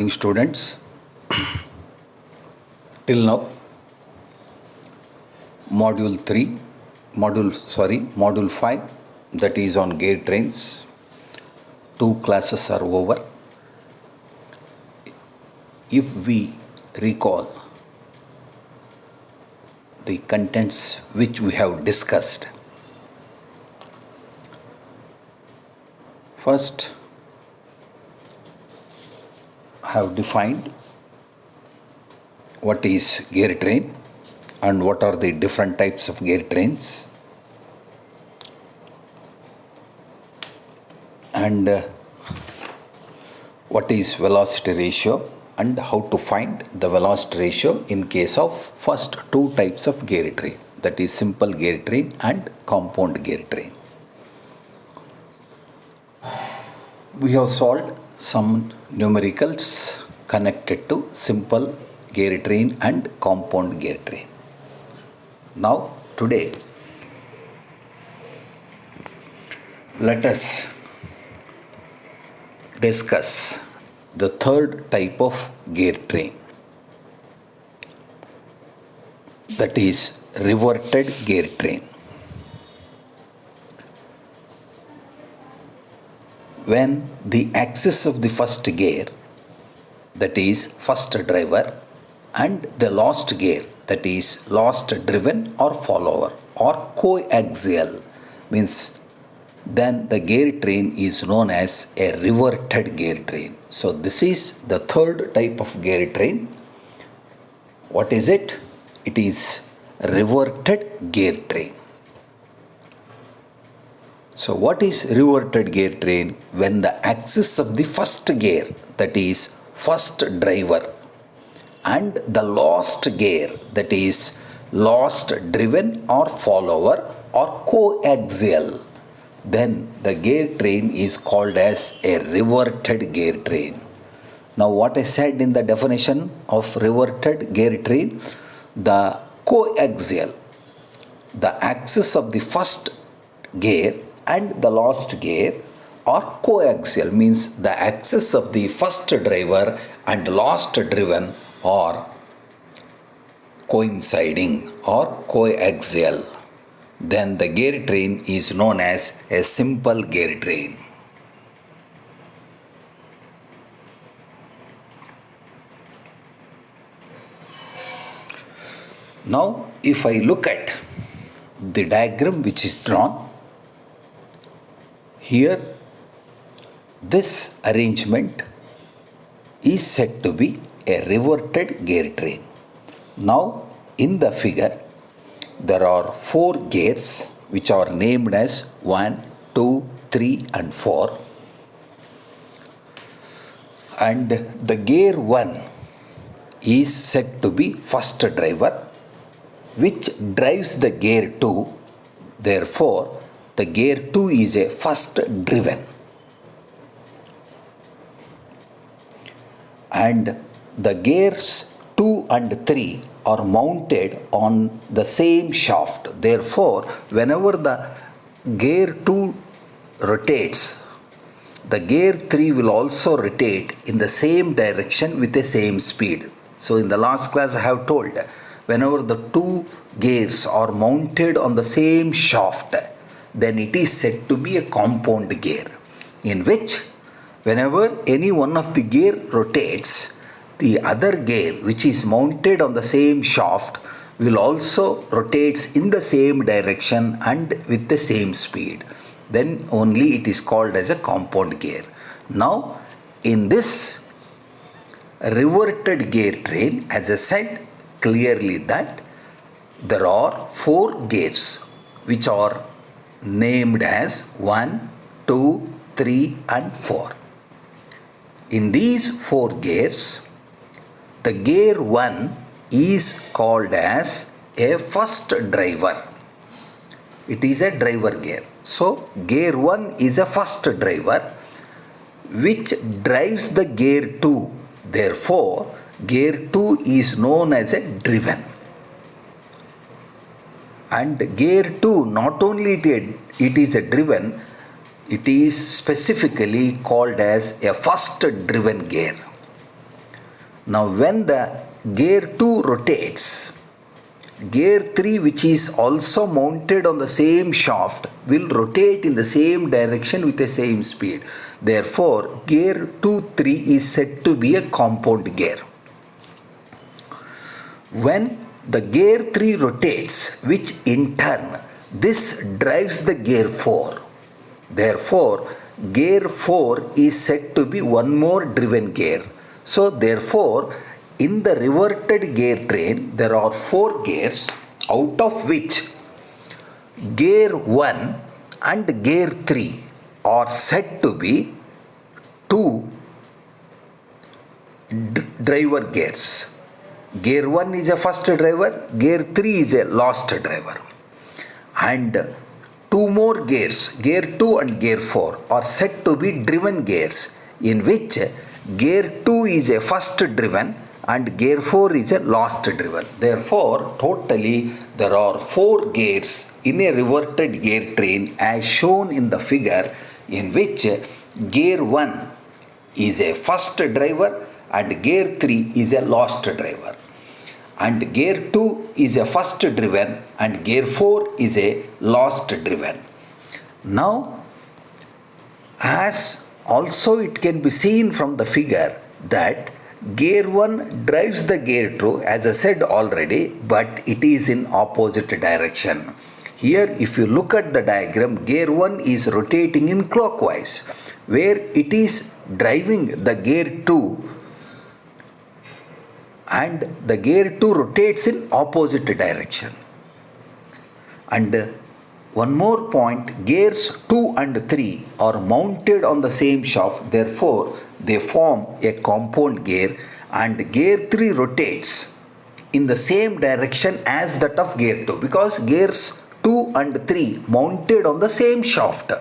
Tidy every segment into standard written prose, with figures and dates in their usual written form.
morning, students. Till now, module 5, that is on gear trains. 2 classes are over. If we recall the contents which we have discussed, first I have defined what is gear train and what are the different types of gear trains, and what is velocity ratio and how to find the velocity ratio in case of first 2 types of gear train, that is simple gear train and compound gear train. We have solved some numericals connected to simple gear train and compound gear train. Now today let us discuss the third type of gear train, that is reverted gear train. When the axis of the first gear, that is first driver, and the last gear, that is last driven or follower, or coaxial, means then the gear train is known as a reverted gear train. So this is the third type of gear train. What is it? It is reverted gear train. So what is reverted gear train? When the axis of the first gear, that is first driver, and the last gear, that is last driven or follower or coaxial, then the gear train is called as a reverted gear train. Now what I said in the definition of reverted gear train, the coaxial, the axis of the first gear and the last gear are coaxial, means the axis of the first driver and last driven are coinciding or coaxial. Then the gear train is known as a simple gear train. Now if I look at the diagram which is drawn here, this arrangement is said to be a reverted gear train. Now in the figure there are 4 gears which are named as 1, 2, 3 and 4, and the gear 1 is said to be first driver, which drives the gear 2. Therefore the gear 2 is a first driven, and the gears 2 and 3 are mounted on the same shaft. Therefore, whenever the gear 2 rotates, the gear 3 will also rotate in the same direction with the same speed. So in the last class I have told, whenever the 2 gears are mounted on the same shaft, then it is said to be a compound gear, in which whenever any one of the gear rotates, the other gear which is mounted on the same shaft will also rotates in the same direction and with the same speed. Then only it is called as a compound gear. Now in this reverted gear train, as I said clearly that there are 4 gears which are named as 1, 2, 3 and 4. In these 4 gears, the gear 1 is called as a first driver. It is a driver gear. So gear 1 is a first driver which drives the gear 2. Therefore gear 2 is known as a driven. And gear 2, not only it is a driven, it is specifically called as a first driven gear. Now when the gear 2 rotates, gear 3 which is also mounted on the same shaft will rotate in the same direction with the same speed. Therefore, gear 2-3 is said to be a compound gear. When the gear 3 rotates, which in turn this drives the gear 4. Therefore, gear 4 is said to be one more driven gear. So, therefore, in the reverted gear train, there are 4 gears, out of which gear 1 and gear 3 are said to be 2 driver gears. Gear 1 is a first driver, gear 3 is a last driver. And 2 more gears, gear 2 and gear 4, are said to be driven gears, in which gear 2 is a first driven and gear 4 is a last driven. Therefore, totally there are 4 gears in a reverted gear train as shown in the figure, in which gear 1 is a first driver and gear 3 is a last driver. And gear 2 is a first driven and gear 4 is a last driven. Now, as also it can be seen from the figure that gear 1 drives the gear 2, as I said already, but it is in opposite direction. Here, if you look at the diagram, gear 1 is rotating in clockwise, where it is driving the gear 2, and the gear 2 rotates in opposite direction. And one more point, gears 2 and 3 are mounted on the same shaft, therefore they form a compound gear, and gear 3 rotates in the same direction as that of gear 2, because gears 2 and 3 mounted on the same shaft.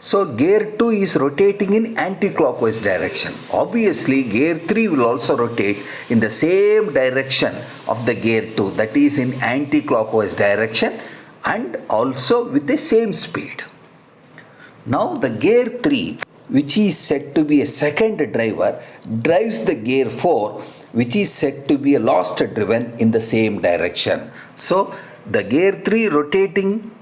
So gear 2 is rotating in anti-clockwise direction. Obviously, gear 3 will also rotate in the same direction of the gear 2, that is in anti-clockwise direction, and also with the same speed. Now the gear 3, which is said to be a second driver, drives the gear 4, which is said to be a last driven, in the same direction. So the gear 3 rotating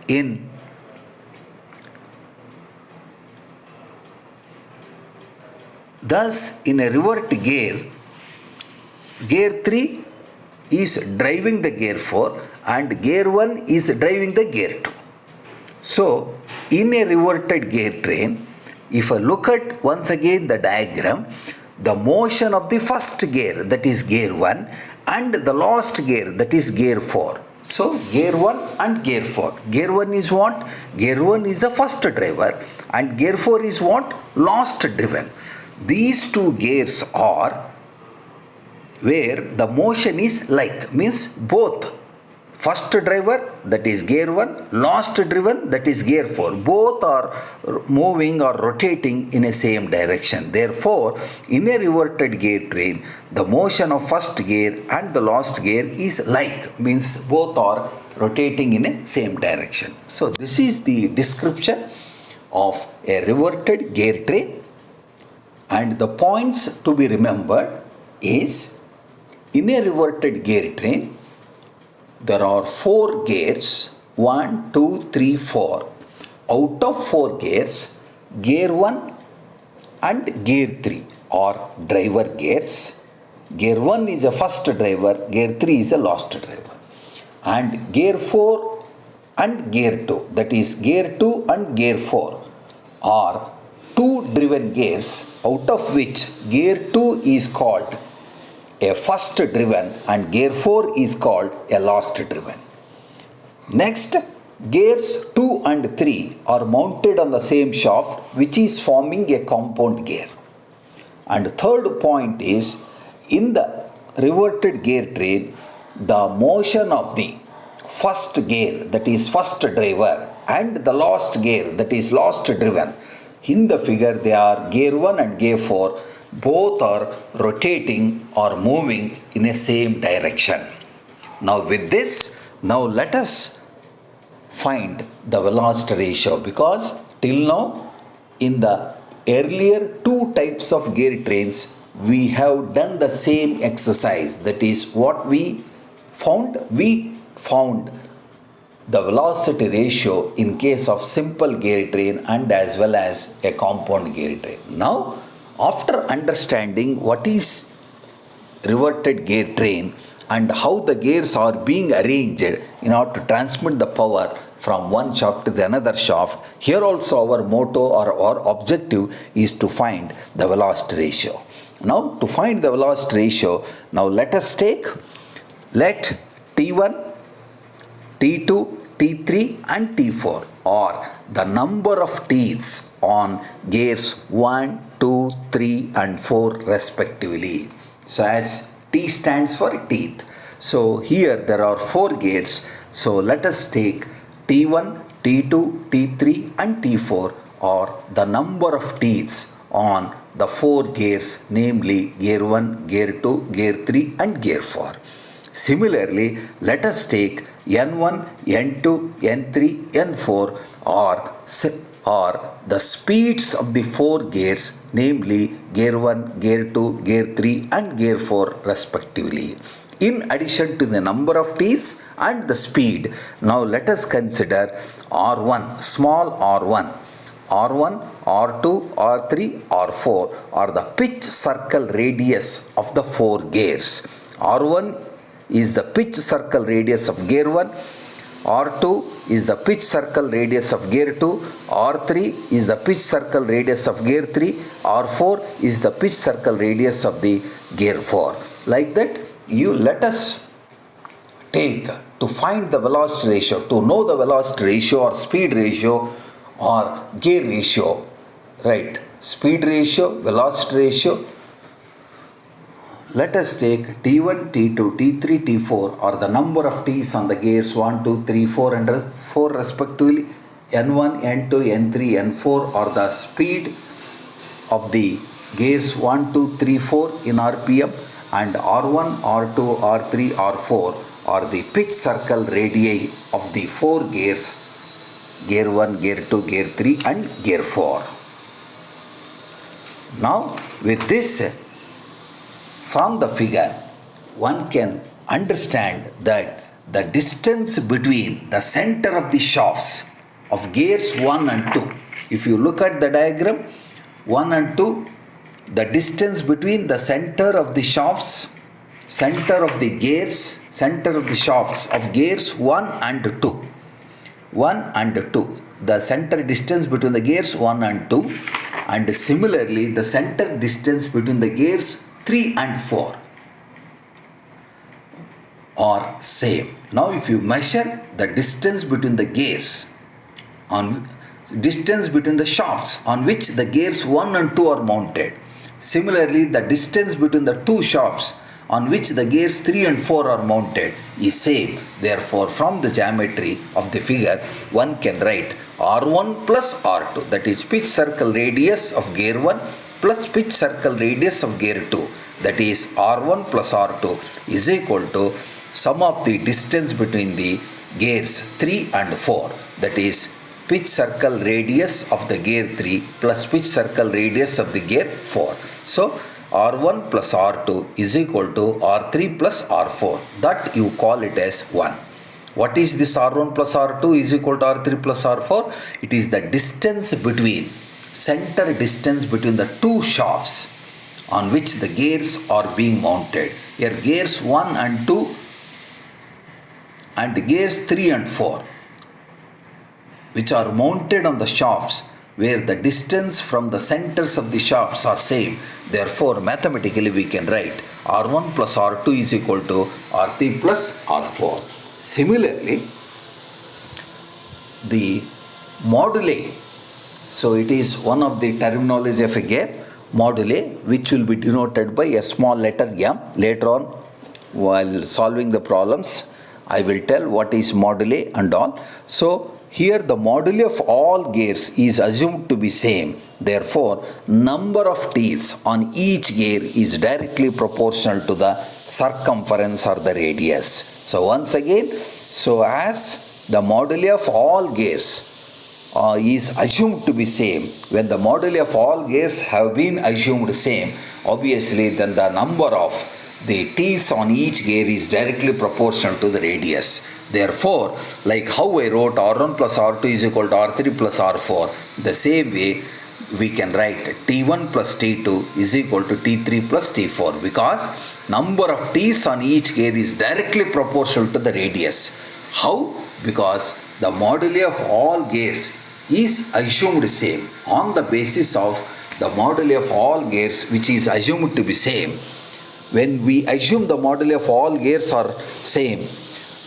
in thus in a revert gear, gear 3 is driving the gear 4 and gear 1 is driving the gear 2. So in a reverted gear train, if I look at once again the diagram, the motion of the first gear, that is gear 1, and the last gear, that is gear 4. So gear 1 and gear 4. Gear 1 is what? Gear 1 is the first driver and gear 4 is what? Last driven. These 2 gears are where the motion is like, means both first driver, that is gear 1, last driven, that is gear 4, both are moving or rotating in a same direction. Therefore, in a reverted gear train, the motion of first gear and the last gear is like, means both are rotating in a same direction. So this is the description of a reverted gear train, and the points to be remembered is, in a reverted gear train, there are 4 gears, 1, 2, 3, 4. Out of 4 gears, gear 1 and gear 3 are driver gears. Gear 1 is a first driver, gear 3 is a last driver. And gear 4 and gear 2, that is gear 2 and gear 4, are 2 driven gears, out of which gear 2 is called a first driven and gear 4 is called a last driven. Next, gears 2 and 3 are mounted on the same shaft, which is forming a compound gear. And third point is, in the reverted gear train, the motion of the first gear, that is first driver, and the last gear, that is last driven, in the figure they are gear 1 and gear 4, both are rotating or moving in a same direction. Now with this, now let us find the velocity ratio, because till now in the earlier two types of gear trains, we have done the same exercise. That is what we found. We found the velocity ratio in case of simple gear train and as well as a compound gear train. Now, after understanding what is reverted gear train and how the gears are being arranged in order to transmit the power from one shaft to the another shaft, here also our motto or our objective is to find the velocity ratio. Now, to find the velocity ratio, now let us take, let T1, T2, T3 and T4 are the number of teeths on gears 1, 2, 3 and 4 respectively. So as T stands for teeth. So here there are 4 gears. So let us take T1, T2, T3 and T4 are the number of teeths on the 4 gears, namely gear 1, gear 2, gear 3 and gear 4. Similarly, let us take N1, N2, N3, N4 are the speeds of the 4 gears, namely gear 1, gear 2, gear 3 and gear 4 respectively. In addition to the number of teeths and the speed, now let us consider R1, small r1. R1, R2, R3, R4 are the pitch circle radius of the 4 gears. R1 is the pitch circle radius of gear 1, R2 is the pitch circle radius of gear 2, R3 is the pitch circle radius of gear 3, R4 is the pitch circle radius of the gear 4. Like that, you let us take to find the velocity ratio, to know the velocity ratio or speed ratio or gear ratio, right? Speed ratio, velocity ratio. Let us take T1, T2, T3, T4 are the number of T's on the gears 1, 2, 3, 4 and 4 respectively. N1, N2, N3, N4 are the speed of the gears 1, 2, 3, 4 in RPM, and R1, R2, R3, R4 are the pitch circle radii of the 4 gears, gear 1, gear 2, gear 3 and gear 4. Now with this, from the figure, one can understand that the distance between the center of the shafts of gears 1 and 2, if you look at the diagram 1 and 2, the distance between the center of the shafts, center of the gears, center of the shafts of gears 1 and 2, 1 and 2, the center distance between the gears 1 and 2, and similarly the center distance between the gears 3 and 4 are same. Now if you measure the distance between the gears, on distance between the shafts on which the gears 1 and 2 are mounted, similarly the distance between the two shafts on which the gears 3 and 4 are mounted is same. Therefore, from the geometry of the figure, one can write R1 plus R2, that is pitch circle radius of gear 1 plus pitch circle radius of gear 2, that is R1 plus R2 is equal to sum of the distance between the gears 3 and 4, that is pitch circle radius of the gear 3 plus pitch circle radius of the gear 4. So R1 plus R2 is equal to R3 plus R4, that you call it as 1. What is this R1 plus R2 is equal to R3 plus R4? It is the distance between, center distance between the two shafts on which the gears are being mounted. Here gears 1 and 2 and gears 3 and 4, which are mounted on the shafts where the distance from the centers of the shafts are same. Therefore, mathematically we can write R1 plus R2 is equal to R3 plus R4. Similarly, the moduli, so it is one of the terminology of a gear, moduli, which will be denoted by a small letter m. Later on, while solving the problems, I will tell what is moduli and all. So here the moduli of all gears is assumed to be same. Therefore, number of teeth on each gear is directly proportional to the circumference or the radius. So once again, so as the moduli of all gears is assumed to be same, when the moduli of all gears have been assumed same, obviously then the number of the teeth on each gear is directly proportional to the radius. Therefore, like how I wrote R1 plus R2 is equal to R3 plus R4, the same way we can write T1 plus T2 is equal to T3 plus T4, because number of teeth on each gear is directly proportional to the radius. How? Because the moduli of all gears is assumed same. On the basis of the moduli of all gears which is assumed to be same, when we assume the moduli of all gears are same,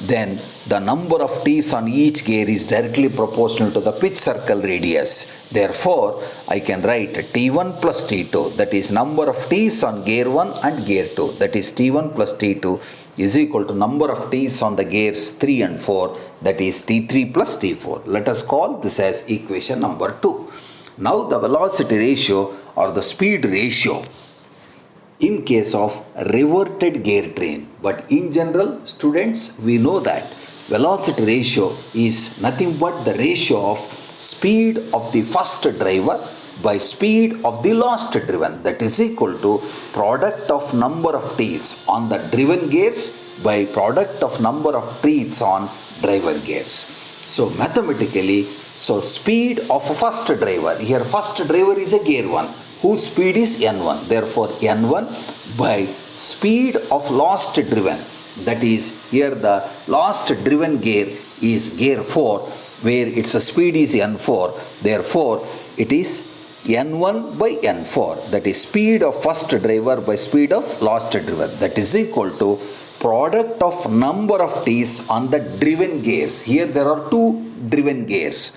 then the number of teeth on each gear is directly proportional to the pitch circle radius. Therefore, I can write T1 plus T2, that is number of teeth on gear 1 and gear 2, that is T1 plus T2 is equal to number of teeth on the gears 3 and 4, that is T3 plus T4. Let us call this as equation number 2. Now the velocity ratio or the speed ratio in case of reverted gear train. But in general, students, we know that velocity ratio is nothing but the ratio of speed of the first driver by speed of the last driven, that is equal to product of number of teeth on the driven gears by product of number of teeth on driver gears. So mathematically, so speed of first driver, here first driver is a gear 1 whose speed is n1, therefore n1 by speed of last driven, that is here the last driven gear is gear 4 where its speed is n4, therefore it is n1 by n4, that is speed of first driver by speed of last driven, that is equal to product of number of teeth on the driven gears. Here there are two driven gears,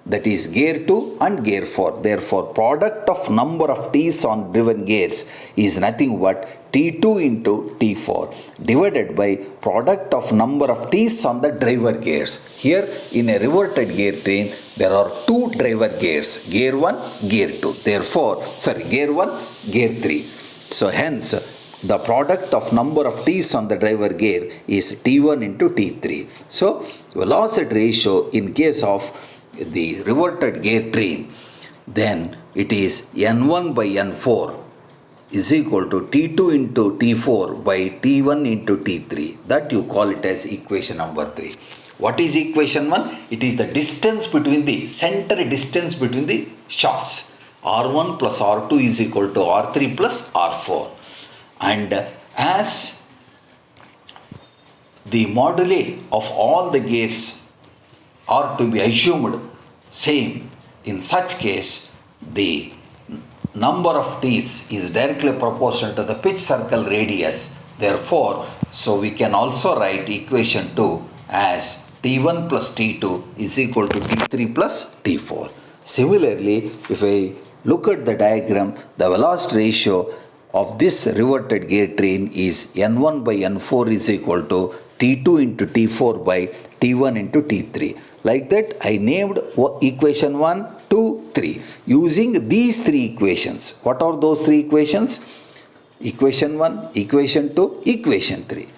that is gear 2 and gear 4. Therefore, product of number of teeth on driven gears is nothing but T2 into T4 divided by product of number of teeth on the driver gears. Here in a reverted gear train, there are two driver gears, gear 1, gear 2. Therefore, gear 1, gear 3. So hence, the product of number of teeth on the driver gear is T1 into T3. So, velocity ratio in case of the reverted gear train, then it is N1 by N4 is equal to T2 into T4 by T1 into T3. That you call it as equation number 3. What is equation 1? It is the distance between the center distance between the shafts. R1 plus R2 is equal to R3 plus R4. And as the moduli of all the gears are to be assumed same, in such case the number of teeth is directly proportional to the pitch circle radius. Therefore, so we can also write equation 2 as T1 plus T2 is equal to T3 plus T4. Similarly, if I look at the diagram, the velocity ratio of this reverted gear train is N1 by N4 is equal to T2 into T4 by T1 into T3. Like that, I named equation 1, 2, 3 using these three equations. What are those three equations? Equation 1, equation 2, equation 3.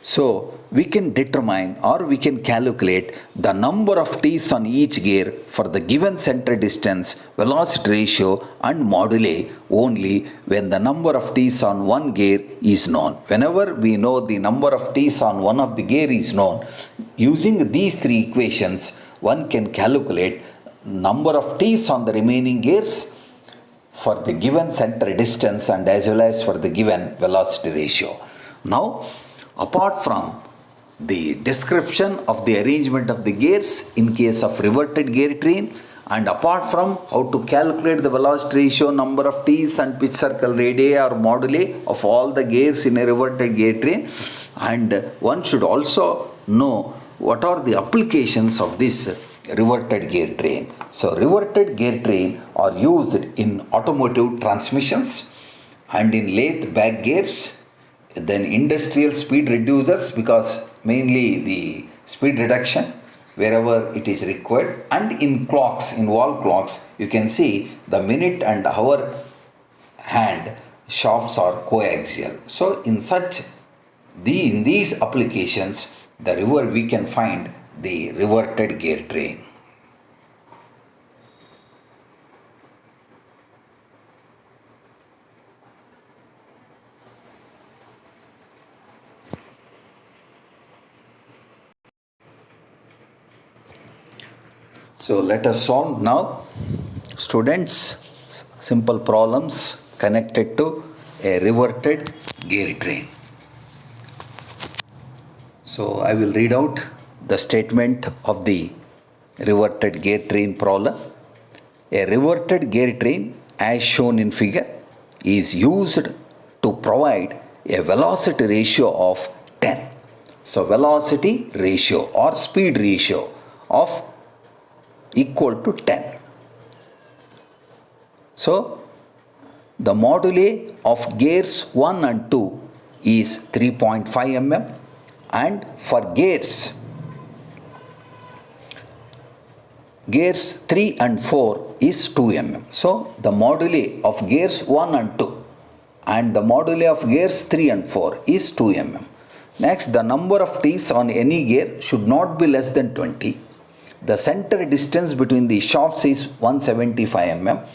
So, we can determine or we can calculate the number of teeth on each gear for the given center distance, velocity ratio and moduli only when the number of teeth on one gear is known. Whenever we know the number of teeth on one of the gear is known, using these three equations, one can calculate number of teeth on the remaining gears for the given center distance and as well as for the given velocity ratio. Now, apart from the description of the arrangement of the gears in case of reverted gear train, and apart from how to calculate the velocity ratio, number of teeth and pitch circle radii or moduli of all the gears in a reverted gear train, and one should also know what are the applications of this reverted gear train. So reverted gear train are used in automotive transmissions and in lathe bag gears, then industrial speed reducers, because mainly the speed reduction wherever it is required, and in clocks, in wall clocks, you can see the minute and hour hand shafts are coaxial. So in these applications, we can find the reverted gear train. So let us solve now, students, simple problems connected to a reverted gear train. So I will read out the statement of the reverted gear train problem. A reverted gear train, as shown in figure, is used to provide a velocity ratio of 10. So velocity ratio or speed ratio of equal to 10. So the moduli of gears 1 and 2 is 3.5 mm, and for gears 3 and 4 is 2 mm. So the moduli of gears 1 and 2 and the moduli of gears 3 and 4 is 2 mm. Next, the number of teeth on any gear should not be less than 20. The center distance between the shafts is 175 mm.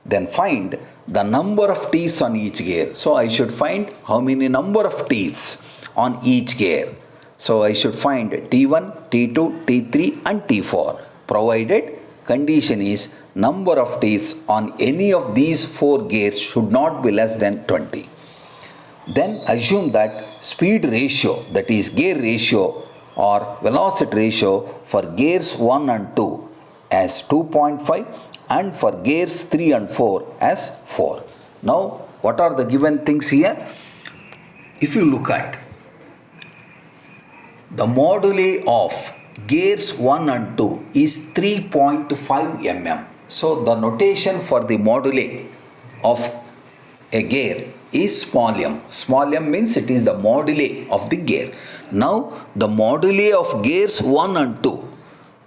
Then find the number of teeth on each gear. So I should find how many number of teeth on each gear. So I should find T1, T2, T3 and T4, provided condition is number of teeth on any of these 4 gears should not be less than 20. Then assume that speed ratio, that is gear ratio or velocity ratio for gears 1 and 2 as 2.5 and for gears 3 and 4 as 4. Now what are the given things here? If you look at the moduli of gears 1 and 2 is 3.5 mm. So the notation for the moduli of a gear is small m. Small m means it is the moduli of the gear. Now the moduli of gears 1 and 2,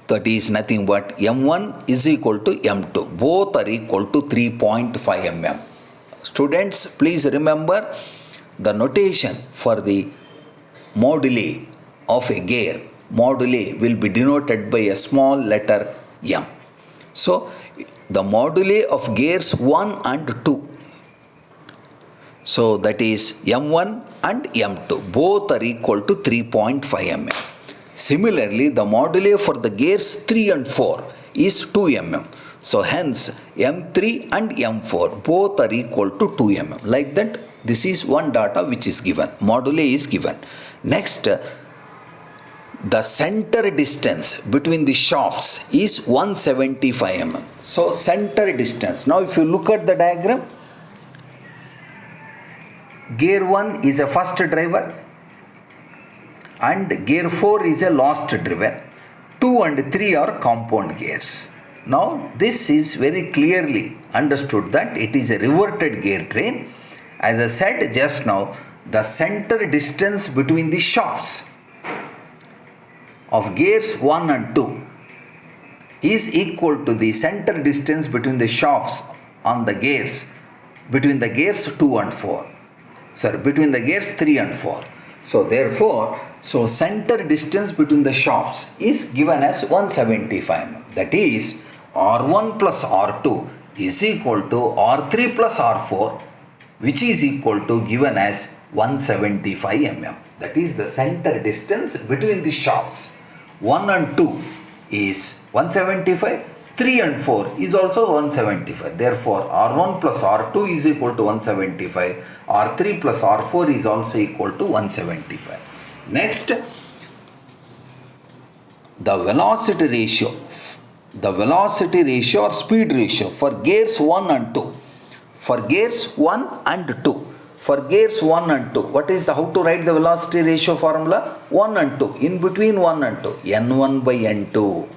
that is nothing but m1 is equal to m2. Both are equal to 3.5 mm. Students, please remember the notation for the moduli of a gear. Moduli will be denoted by a small letter m. So the moduli of gears 1 and 2, so that is m1 and m2, both are equal to 3.5 mm. Similarly, the moduli for the gears 3 and 4 is 2 mm. So hence m3 and m4 both are equal to 2 mm. Like that, this is one data which is given. Moduli is given. Next, the center distance between the shafts is 175 mm. So center distance. Now if you look at the diagram, gear 1 is a first driver and gear 4 is a last driver. 2 and 3 are compound gears. Now this is very clearly understood that it is a reverted gear train. As I said just now, the center distance between the shafts of gears 1 and 2 is equal to the center distance between the shafts on the gears, between the gears 2 and 4. Between the gears 3 and 4. So therefore, center distance between the shafts is given as 175 mm. That is R1 plus R2 is equal to R3 plus R4, which is equal to given as 175 mm. That is the center distance between the shafts. 1 and 2 is 175. 3 and 4 is also 175. Therefore, R1 plus R2 is equal to 175. R3 plus R4 is also equal to 175. Next, the velocity ratio. The velocity ratio or speed ratio for gears 1 and 2. For gears 1 and 2. For gears 1 and 2, what is how to write the velocity ratio formula? 1 and 2. In between 1 and 2, N1 by N2.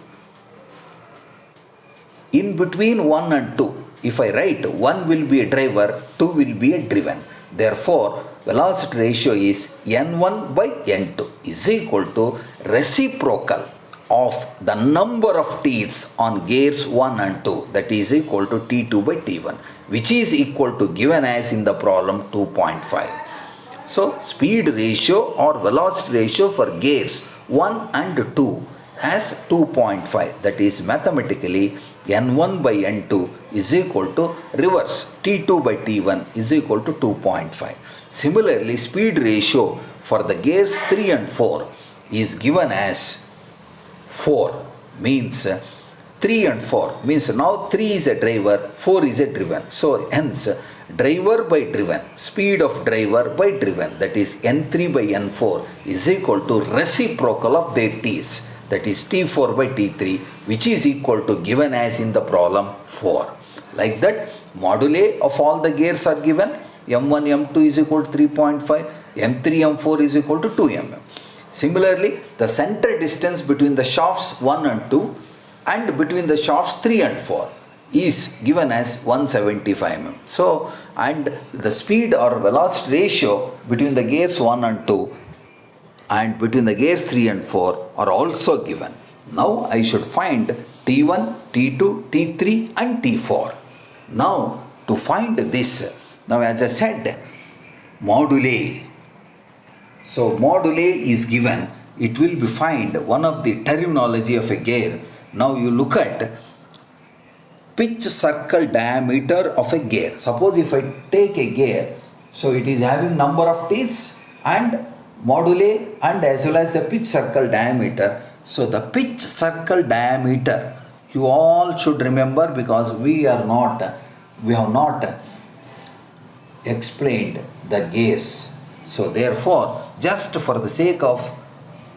In between 1 and 2, if I write 1 will be a driver, 2 will be a driven. Therefore, velocity ratio is N1 by N2 is equal to reciprocal of the number of teeth on gears 1 and 2, that is equal to T2 by T1, which is equal to given as in the problem 2.5. So speed ratio or velocity ratio for gears 1 and 2 has 2.5, that is mathematically N1 by N2 is equal to reverse T2 by T1 is equal to 2.5. Similarly, speed ratio for the gears 3 and 4 is given as 4, means 3 and 4 means now 3 is a driver, 4 is a driven. So hence driver by driven, speed of driver by driven, that is N3 by N4 is equal to reciprocal of their T's, that is T4 by T3, which is equal to given as in the problem 4. Like that, moduli of all the gears are given. M1, M2 is equal to 3.5, M3, M4 is equal to 2 mm. Similarly, the center distance between the shafts 1 and 2 and between the shafts 3 and 4 is given as 175 mm. So, and the speed or velocity ratio between the gears 1 and 2 and between the gears 3 and 4 are also given. Now, I should find T1, T2, T3 and T4. Now, to find this, now as I said, moduli. So, moduli is given. It will be find one of the terminology of a gear. Now, you look at pitch circle diameter of a gear. Suppose if I take a gear, so it is having number of teeth and moduli and as well as the pitch circle diameter. So the pitch circle diameter, you all should remember because we have not explained the gears. So therefore, just for the sake of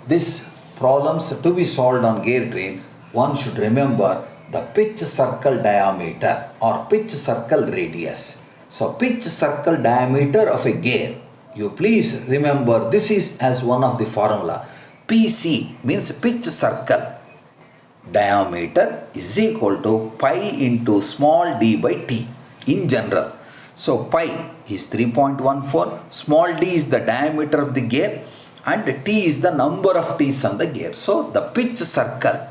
this problems to be solved on gear train, one should remember the pitch circle diameter or pitch circle radius. So pitch circle diameter of a gear, you please remember this is as one of the formula. PC means pitch circle diameter is equal to pi into small d by t in general. So pi is 3.14, small d is the diameter of the gear and t is the number of teeth on the gear. So the pitch circle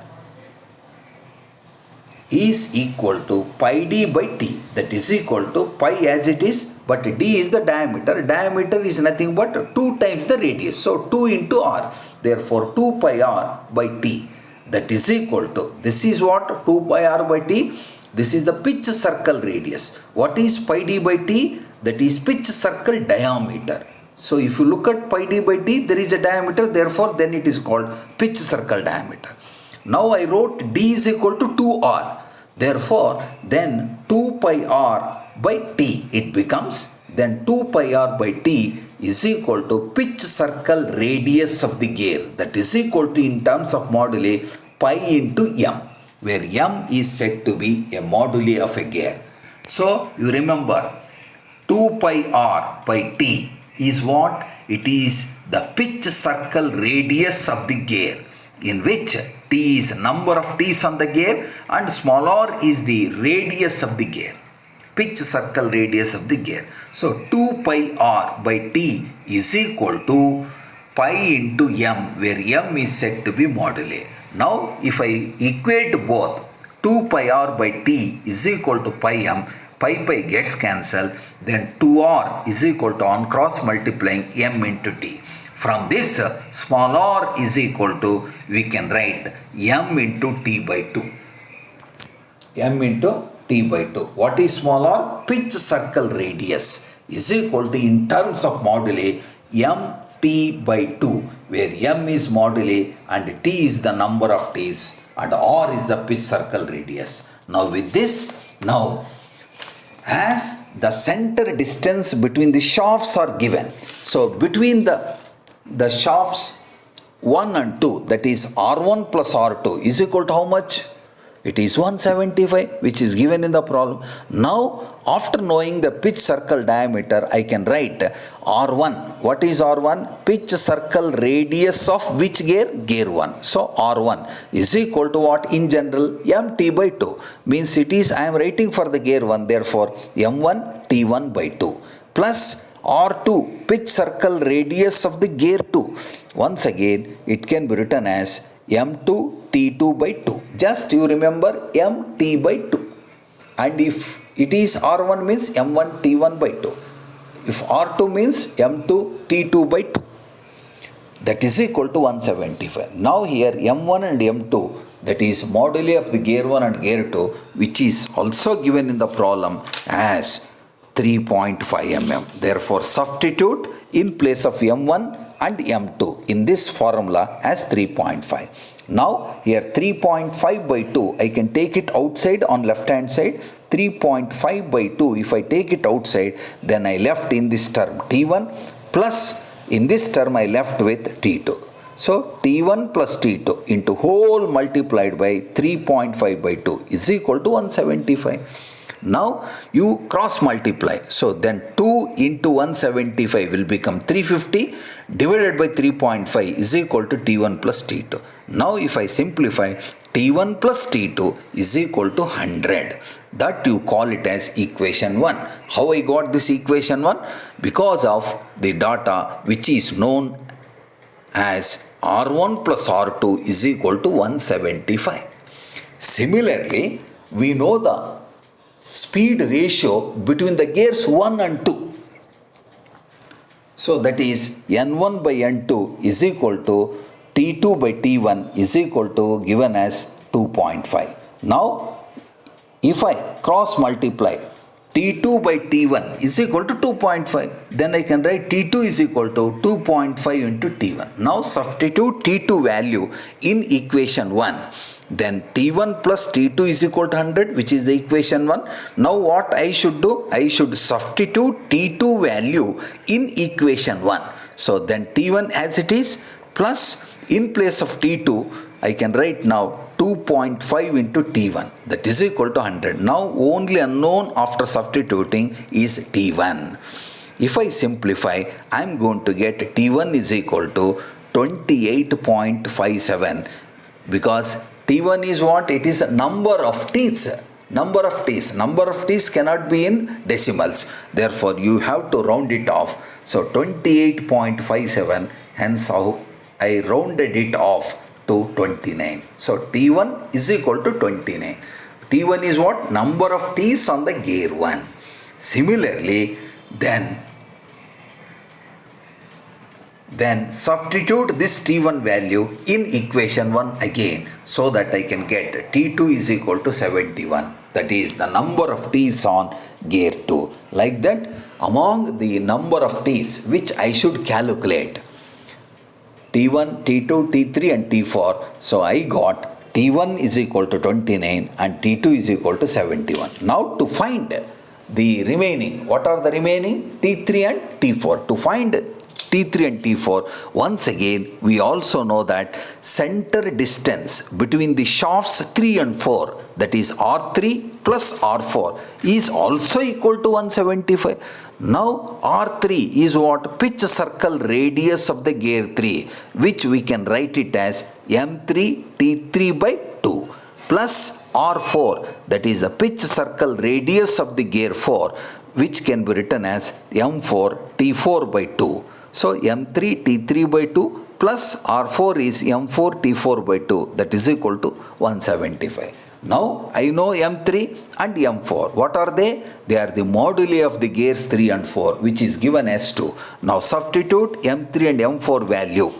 is equal to pi d by t, that is equal to pi as it is, but d is the diameter. Diameter is nothing but 2 times the radius. So 2 into r. Therefore 2 pi r by t, that is equal to, this is what 2 pi r by t. This is the pitch circle radius. What is pi d by t? That is pitch circle diameter. So if you look at pi d by t, there is a diameter, therefore then it is called pitch circle diameter. Now I wrote d is equal to 2r. Therefore, then 2 pi r by t it becomes, then 2 pi r by t is equal to pitch circle radius of the gear, that is equal to in terms of moduli pi into m, where m is said to be a moduli of a gear. So you remember 2 pi r by t is what? It is the pitch circle radius of the gear, in which t is number of teeth on the gear and small r is the radius of the gear, pitch circle radius of the gear. So 2 pi r by t is equal to pi into m, where m is said to be moduli. Now if I equate both, 2 pi r by t is equal to pi m, pi gets cancelled, then 2r is equal to on cross multiplying m into t. From this, small r is equal to, we can write m into t by 2. M into t by 2. What is small r? Pitch circle radius is equal to, in terms of moduli, m t by 2, where m is moduli and t is the number of teeth and r is the pitch circle radius. Now with this, now as the center distance between the shafts are given, so between the shafts 1 and 2, that is R1 plus R2 is equal to how much? It is 175, which is given in the problem. Now, after knowing the pitch circle diameter, I can write R1. What is R1? Pitch circle radius of which gear? Gear 1. So, R1 is equal to what? In general, MT by 2. Means it is, I am writing for the gear 1, therefore, M1 T1 by 2. Plus R2, pitch circle radius of the gear 2. Once again, it can be written as M2 T2 by 2. Just you remember MT by 2. And if it is R1 means M1 T1 by 2. If R2 means M2 T2 by 2. That is equal to 175. Now here M1 and M2, that is moduli of the gear 1 and gear 2, which is also given in the problem as 3.5 mm. Therefore, substitute in place of M1 and M2 in this formula as 3.5. Now here 3.5 by 2, I can take it outside on left hand side. 3.5 by 2, if I take it outside, then I left in this term T1 plus in this term I left with T2. So T1 plus T2 into whole multiplied by 3.5 by 2 is equal to 175. Now you cross multiply. So then 2 into 175 will become 350 divided by 3.5 is equal to T1 plus T2. Now if I simplify, T1 plus T2 is equal to 100. That you call it as equation 1. How I got this equation 1? Because of the data which is known as R1 plus R2 is equal to 175. Similarly, we know the speed ratio between the gears 1 and 2. So that is N1 by N2 is equal to T2 by T1 is equal to given as 2.5. Now if I cross multiply, T2 by T1 is equal to 2.5. Then I can write T2 is equal to 2.5 into T1. Now substitute T2 value in equation 1. Then T1 plus T2 is equal to 100, which is the equation 1. Now what I should do? I should substitute T2 value in equation 1. So then T1 as it is plus in place of T2, I can write now 2.5 into T1, that is equal to 100. Now only unknown after substituting is T1. If I simplify, I am going to get T1 is equal to 28.57 because T1 is what? It is a number of T's. Number of T's cannot be in decimals. Therefore, you have to round it off. So 28.57, hence how I rounded it off to 29. So T1 is equal to 29. T1 is what? Number of T's on the gear 1. Similarly, then substitute this T1 value in equation 1 again so that I can get T2 is equal to 71. That is the number of T's on gear 2. Like that, among the number of T's which I should calculate, T1, T2, T3 and T4. So I got T1 is equal to 29 and T2 is equal to 71. Now to find the remaining, what are the remaining? T3 and T4. To find T3 and T4, once again we also know that center distance between the shafts 3 and 4, that is R3 plus R4, is also equal to 175. Now R3 is what? Pitch circle radius of the gear 3, which we can write it as M3 T3 by 2 plus R4, that is the pitch circle radius of the gear 4, which can be written as M4 T4 by 2. So M3 T3 by 2 plus R4 is M4 T4 by 2, that is equal to 175. Now I know M3 and M4. What are they? They are the moduli of the gears 3 and 4, which is given as 2. Now substitute M3 and M4 value.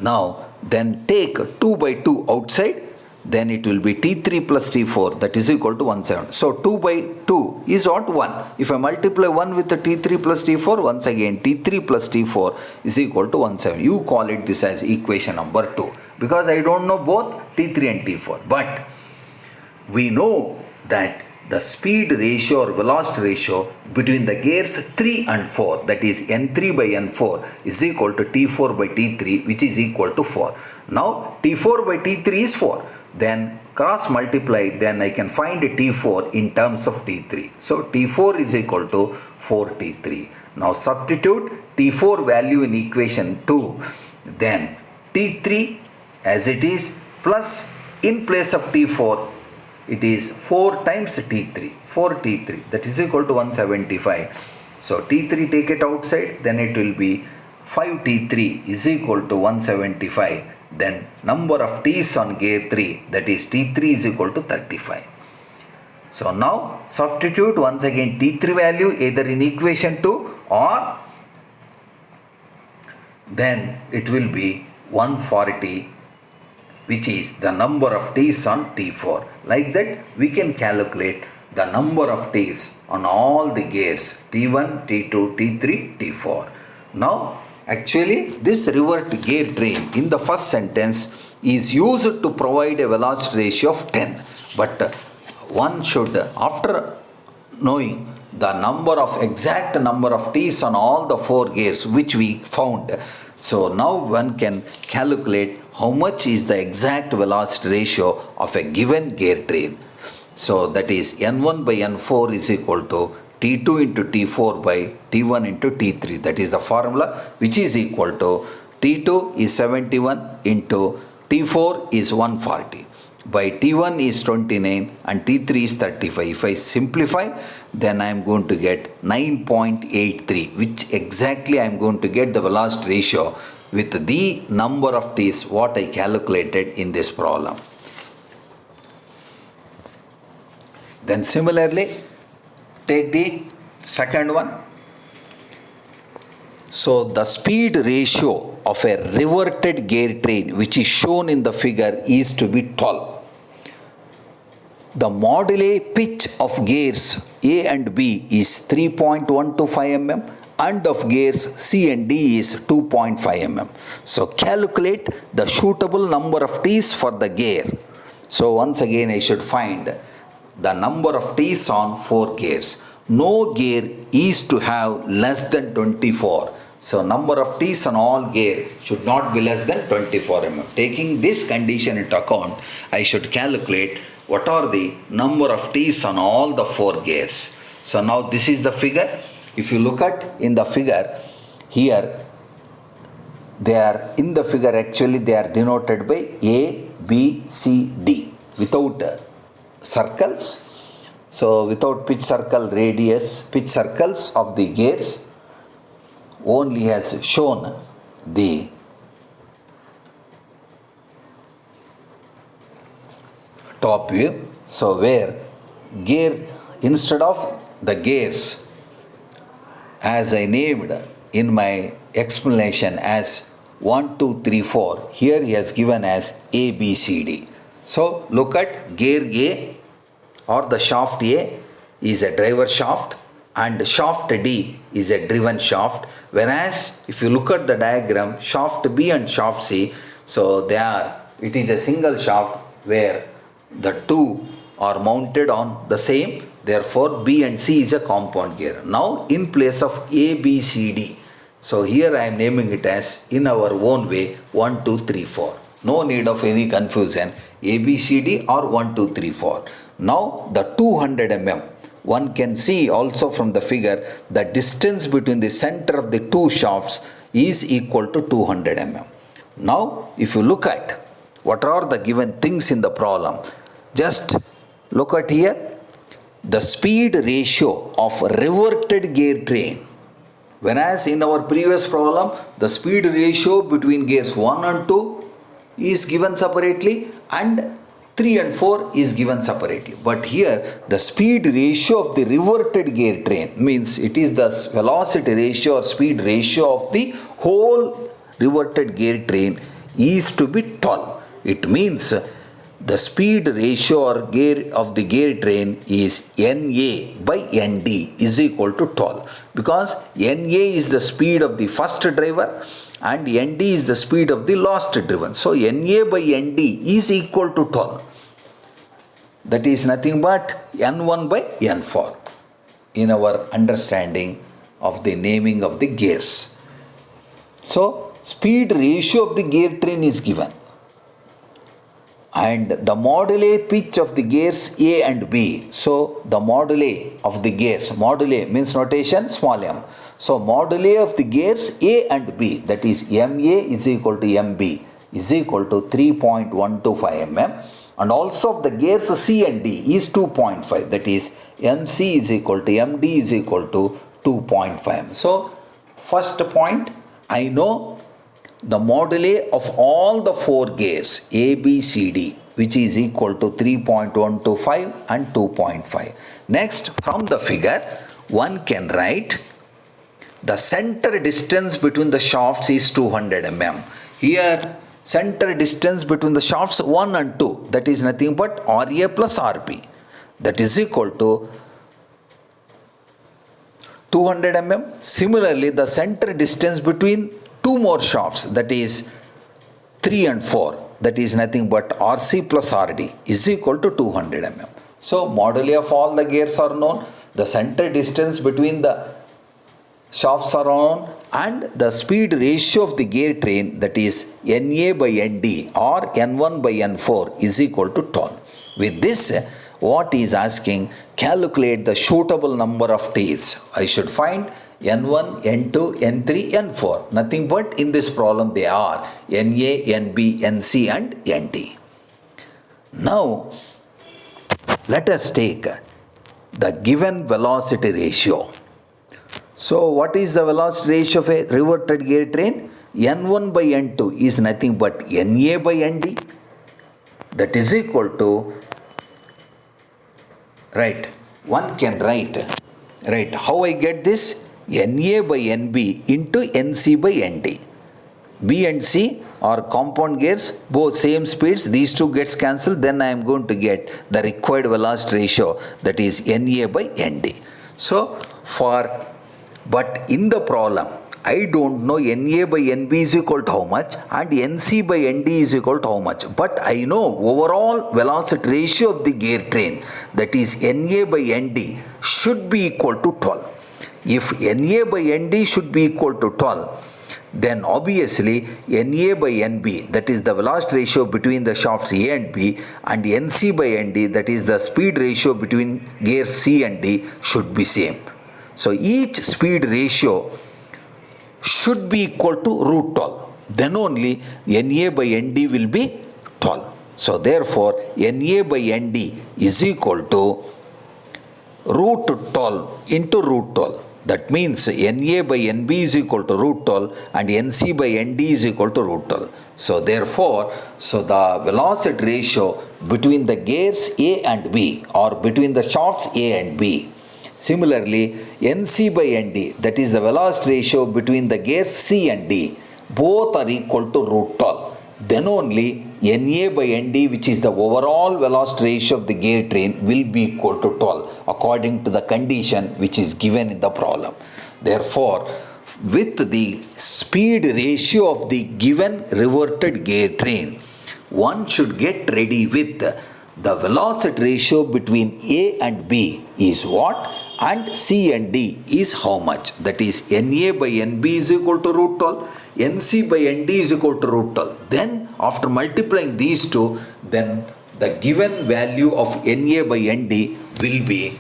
Now then take 2 by 2 outside. Then it will be T3 plus T4, that is equal to 170. So 2 by 2 is what? 1. If I multiply 1 with the T3 plus T4, once again T3 plus T4 is equal to 170. You call it this as equation number 2. Because I don't know both T3 and T4. But we know that the speed ratio or velocity ratio between the gears 3 and 4, that is N3 by N4, is equal to T4 by T3, which is equal to 4. Now T4 by T3 is 4. Then cross multiply, then I can find T4 in terms of T3. So T4 is equal to 4T3. Now substitute T4 value in equation 2. Then T3 as it is plus in place of T4, it is 4 times T3, 4T3, that is equal to 175. So T3 take it outside, then it will be 5T3 is equal to 175. Then number of T's on gear 3, that is T3 is equal to 35. So now substitute once again T3 value either in equation 2 or then it will be 140, which is the number of T's on T4. Like that we can calculate the number of T's on all the gears T1, T2, T3, T4. Now Actually, this reverted gear train in the first sentence is used to provide a velocity ratio of 10. But one should, after knowing the exact number of T's on all the four gears which we found, so now one can calculate how much is the exact velocity ratio of a given gear train. So that is N1 by N4 is equal to T2 into T4 by T1 into T3. That is the formula, which is equal to T2 is 71 into T4 is 140 by T1 is 29 and T3 is 35. If I simplify, then I am going to get 9.83, which exactly I am going to get the velocity ratio with the number of T's what I calculated in this problem. Then similarly, take the second one. So the speed ratio of a reverted gear train which is shown in the figure is to be 12. The moduli pitch of gears A and B is 3.125 mm and of gears C and D is 2.5 mm. So calculate the suitable number of T's for the gear. So once again I should find the number of T's on 4 gears. No gear is to have less than 24. So number of T's on all gear should not be less than 24 mm. Taking this condition into account, I should calculate what are the number of T's on all the 4 gears. So now this is the figure. If you look at in the figure, here they are in the figure, actually they are denoted by A, B, C, D without circles. So without pitch circle radius, pitch circles of the gears, only has shown the top view. So where gear, instead of the gears as I named in my explanation as 1, 2, 3, 4, here he has given as A, B, C, D. So look at gear A or the shaft A is a driver shaft and shaft D is a driven shaft, whereas if you look at the diagram, shaft B and shaft C, so it is a single shaft where the two are mounted on the same, therefore B and C is a compound gear. Now in place of A, B, C, D, so here I am naming it as in our own way 1, 2, 3, 4. No need of any confusion, A, B, C, D or 1, 2, 3, 4. Now the 200 mm, one can see also from the figure the distance between the center of the two shafts is equal to 200 mm. Now if you look at what are the given things in the problem, just look at here the speed ratio of reverted gear train. Whereas in our previous problem, the speed ratio between gears 1 and 2 is given separately and 3 and 4 is given separately. But here the speed ratio of the reverted gear train means it is the velocity ratio or speed ratio of the whole reverted gear train is to be 12. It means the speed ratio or gear of the gear train is NA by ND is equal to 12, because NA is the speed of the first driver and ND is the speed of the last driven. So NA by ND is equal to 12. That is nothing but N1 by N4 in our understanding of the naming of the gears. So speed ratio of the gear train is given. And the moduli pitch of the gears A and B. So the moduli of the gears, moduli means notation small m. So moduli of the gears A and B, that is MA is equal to MB is equal to 3.125 mm, and also of the gears C and D is 2.5, that is MC is equal to MD is equal to 2.5 mm. So first point, I know the moduli of all the 4 gears A, B, C, D, which is equal to 3.125 and 2.5. Next, from the figure, one can write the center distance between the shafts is 200 mm. Here, center distance between the shafts 1 and 2, that is nothing but RA plus RB, that is equal to 200 mm. Similarly, the center distance between two more shafts, that is 3 and 4, that is nothing but RC plus RD is equal to 200 mm. So moduli of all the gears are known, the center distance between the shafts are known, and the speed ratio of the gear train, that is NA by ND or N1 by N4 is equal to 12. With this, what is asking, calculate the suitable number of teeth. I should find N1, N2, N3, N4. Nothing but in this problem they are NA, NB, NC and ND. Now, let us take the given velocity ratio. So, what is the velocity ratio of a reverted gear train? N1 by N2 is nothing but NA by ND. That is equal to, right, one can write, right, how I get this? NA by NB into NC by ND. B and C are compound gears, both same speeds, these two gets cancelled, then I am going to get the required velocity ratio, that is NA by ND. So, but in the problem, I don't know NA by NB is equal to how much and NC by ND is equal to how much. But I know overall velocity ratio of the gear train, that is NA by ND, should be equal to 12. If NA by ND should be equal to 12, then obviously NA by NB, that is the velocity ratio between the shafts A and B, and NC by ND, that is the speed ratio between gears C and D, should be same. So each speed ratio should be equal to root 12. Then only NA by ND will be 12. So therefore NA by ND is equal to root 12 into root 12. That means NA by NB is equal to root 12 and NC by ND is equal to root 12. So therefore, the velocity ratio between the gears A and B, or between the shafts A and B. Similarly, NC by ND, that is the velocity ratio between the gears C and D, both are equal to root 12. Then only NA by ND, which is the overall velocity ratio of the gear train, will be equal to 12 according to the condition which is given in the problem. Therefore, with the speed ratio of the given reverted gear train, one should get ready with the velocity ratio between A and B is what, and C and D is how much. That is NA by NB is equal to root 12, NC by ND is equal to root 12. Then after multiplying these two, then the given value of NA by ND will be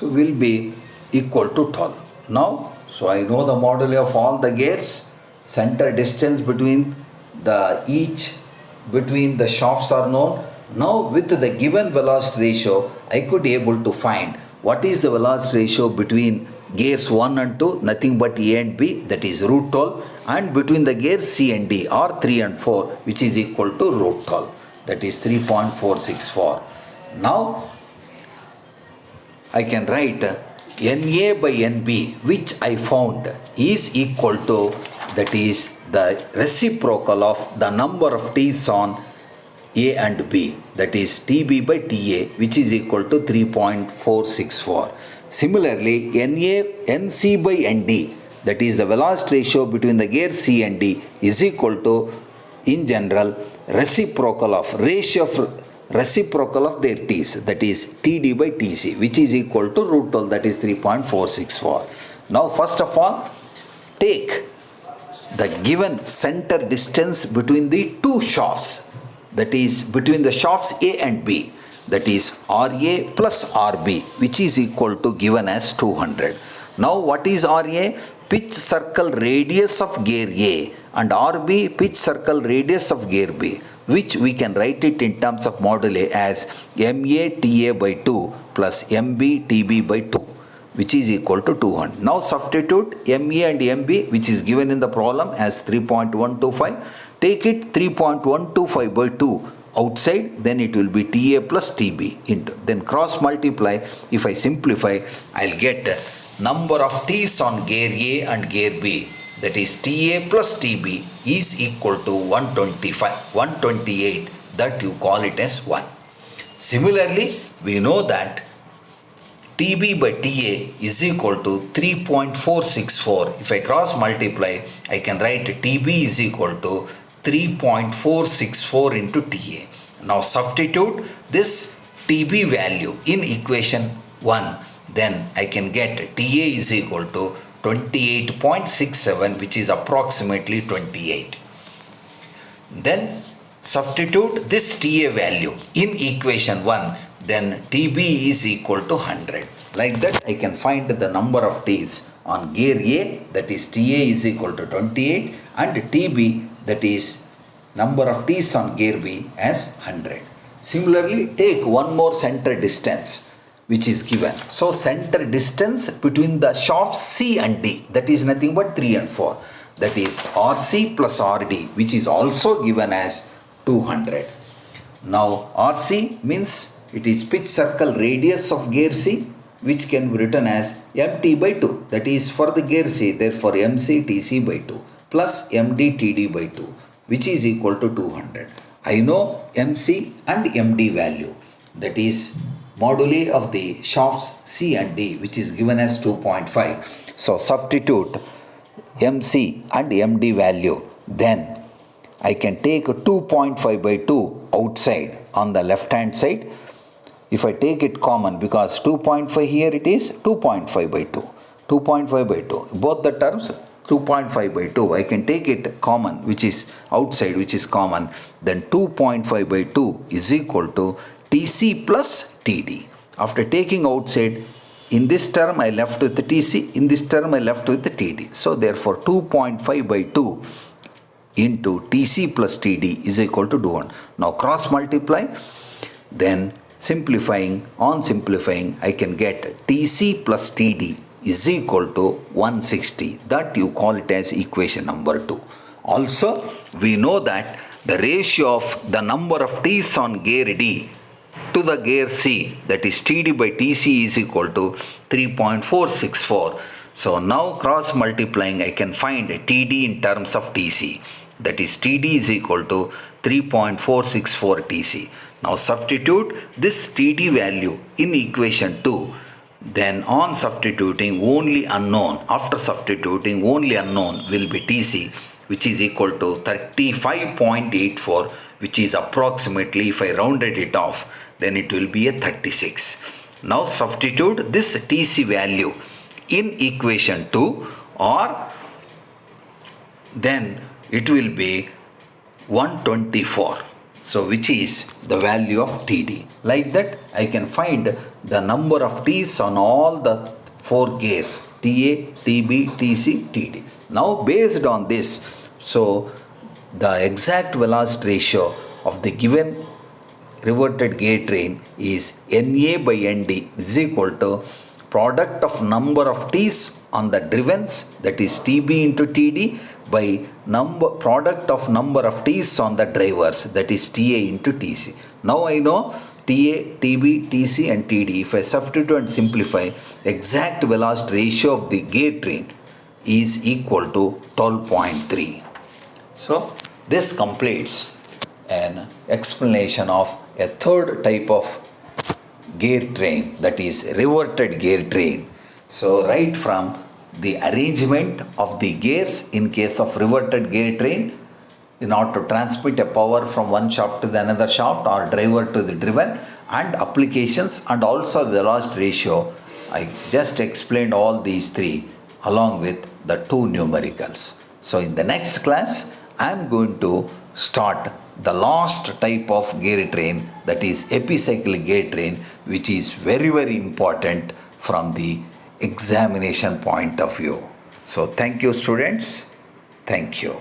will be equal to 12. Now, I know the moduli of all the gears, center distance between the shafts are known. Now with the given velocity ratio, I could able to find what is the velocity ratio between gears 1 and 2, nothing but A and B, that is root 12, and between the gears C and D, or 3 and 4, which is equal to root 12, that is 3.464. Now I can write NA by NB, which I found is equal to, that is the reciprocal of the number of teeth on A and B, that is TB by TA, which is equal to 3.464. Similarly, NC by ND, that is the velocity ratio between the gear C and D, is equal to, in general, reciprocal of their T's, that is TD by TC, which is equal to root 12, that is 3.464. Now first of all, take the given center distance between the two shafts, that is between the shafts A and B, that is RA plus RB, which is equal to given as 200. Now what is RA? Pitch circle radius of gear A, and RB pitch circle radius of gear B, which we can write it in terms of moduli as MA TA by 2 plus MB TB by 2, which is equal to 200. Now substitute MA and MB, which is given in the problem as 3.125. Take it 3.125 by 2 outside, then it will be TA plus TB into, then cross multiply. If I simplify, I'll get number of T's on gear A and gear B, that is TA plus TB is equal to 128, that you call it as 1. Similarly, we know that TB by TA is equal to 3.464. If I cross multiply, I can write TB is equal to 3.464 into TA. Now substitute this TB value in equation 1, then I can get TA is equal to 28.67, which is approximately 28. Then substitute this TA value in equation 1, then TB is equal to 100. Like that, I can find the number of T's on gear A, that is TA is equal to 28, and TB, that is number of T's on gear B, as 100. Similarly, take one more center distance which is given. So center distance between the shafts C and D, that is nothing but 3 and 4. That is RC plus RD, which is also given as 200. Now RC means it is pitch circle radius of gear C, which can be written as MT by 2. That is for the gear C, therefore MC TC by 2 plus MD TD by 2, which is equal to 200. I know MC and MD value, that is moduli of the shafts C and D, which is given as 2.5. So substitute MC and MD value, then I can take 2.5 by 2 outside on the left hand side. If I take it common, because 2.5 here it is 2.5 by 2, 2.5 by 2, both the terms 2.5 by 2, I can take it common, which is outside, which is common, then 2.5 by 2 is equal to TC plus TD. After taking outside, in this term I left with the TC, in this term I left with the TD. So therefore 2.5 by 2 into TC plus TD is equal to 200. Now cross multiply, then simplifying, on simplifying, I can get TC plus TD is equal to 160. That you call it as equation number 2. Also, we know that the ratio of the number of T's on gear D to the gear C, that is TD by TC, is equal to 3.464. So now cross multiplying, I can find TD in terms of TC, that is TD is equal to 3.464 TC. Now substitute this TD value in equation 2, then on substituting only unknown, after substituting only unknown will be TC, which is equal to 35.84, which is approximately, if I rounded it off, then it will be a 36. Now substitute this TC value in equation 2, or then it will be 124. So which is the value of TD. Like that, I can find the number of T's on all the 4 gears, TA, TB, TC, TD. Now based on this, so the exact velocity ratio of the given reverted gear train is NA by ND is equal to product of number of T's on the drivens, that is TB into TD, by product of number of T's on the drivers, that is TA into TC. Now I know TA, TB, TC and TD. If I substitute and simplify, exact velocity ratio of the gear train is equal to 12.3. So this completes an explanation of a third type of gear train, that is reverted gear train. So right from the arrangement of the gears in case of reverted gear train, in order to transmit a power from one shaft to the another shaft or driver to the driven, and applications, and also velocity ratio, I just explained all these 3 along with the 2 numericals. So in the next class, I am going to start the last type of gear train, that is epicyclic gear train, which is very, very important from the examination point of view. So thank you students. Thank you.